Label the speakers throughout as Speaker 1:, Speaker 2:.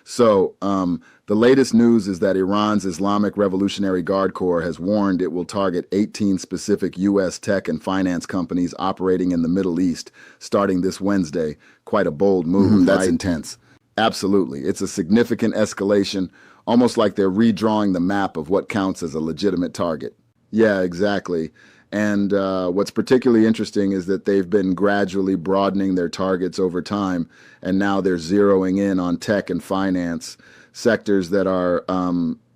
Speaker 1: The latest news is that Iran's Islamic Revolutionary Guard Corps has warned it will target 18 specific U.S. tech and finance companies operating in the Middle East starting this Wednesday. Quite a bold move,
Speaker 2: That's
Speaker 1: right?
Speaker 2: intense.
Speaker 1: Absolutely. It's a significant escalation, almost like they're redrawing the map of what counts as a legitimate target. Yeah, exactly. And what's particularly interesting is that they've been gradually broadening their targets over time, and now they're zeroing in on tech and finance, sectors that are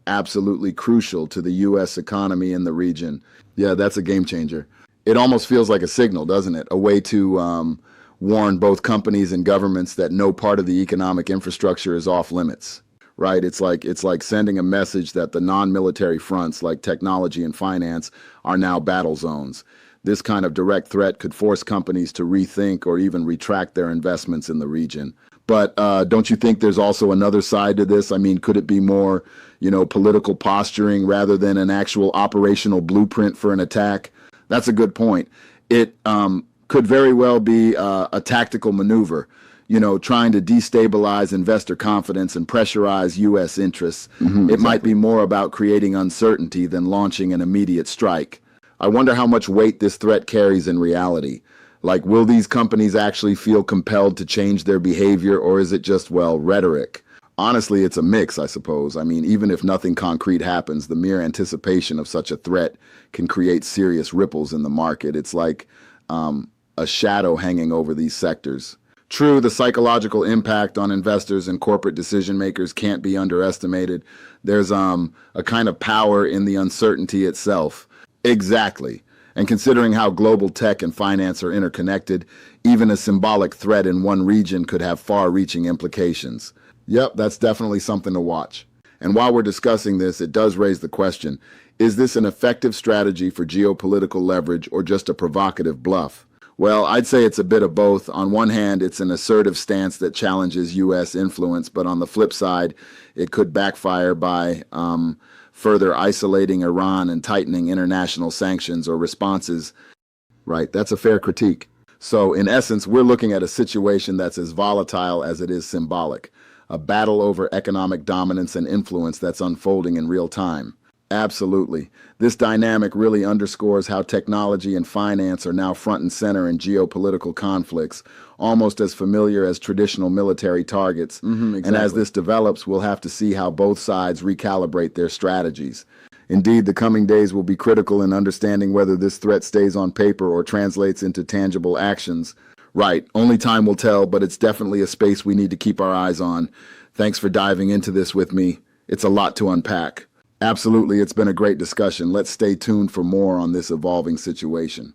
Speaker 1: absolutely crucial to the U.S. economy in the region. Yeah, that's a game changer. It almost feels like a signal, doesn't it? A way to warn both companies and governments that no part of the economic infrastructure is off limits. Right? It's like sending a message that the non-military fronts like technology and finance are now battle zones. This kind of direct threat could force companies to rethink or even retract their investments in the region. But don't you think there's also another side to this? I mean, could it be more, political posturing rather than an actual operational blueprint for an attack? That's a good point. It could very well be a tactical maneuver, trying to destabilize investor confidence and pressurize U.S. interests. It might be more about creating uncertainty than launching an immediate strike. I wonder how much weight this threat carries in reality. Like, will these companies actually feel compelled to change their behavior, or is it just, rhetoric? Honestly, it's a mix, I suppose. I mean, even if nothing concrete happens, the mere anticipation of such a threat can create serious ripples in the market. It's like a shadow hanging over these sectors. True, the psychological impact on investors and corporate decision makers can't be underestimated. There's a kind of power in the uncertainty itself. Exactly. And considering how global tech and finance are interconnected, even a symbolic threat in one region could have far-reaching implications. Yep, that's definitely something to watch. And while we're discussing this, it does raise the question, is this an effective strategy for geopolitical leverage or just a provocative bluff? Well, I'd say it's a bit of both. On one hand, it's an assertive stance that challenges U.S. influence, but on the flip side, it could backfire by further isolating Iran and tightening international sanctions or responses. Right, that's a fair critique. So, in essence, we're looking at a situation that's as volatile as it is symbolic, a battle over economic dominance and influence that's unfolding in real time. Absolutely. This dynamic really underscores how technology and finance are now front and center in geopolitical conflicts, almost as familiar as traditional military targets. Exactly. And as this develops, we'll have to see how both sides recalibrate their strategies. Indeed, the coming days will be critical in understanding whether this threat stays on paper or translates into tangible actions. Right, only time will tell, but it's definitely a space we need to keep our eyes on. Thanks for diving into this with me. It's a lot to unpack. Absolutely, it's been a great discussion. Let's stay tuned for more on this evolving situation.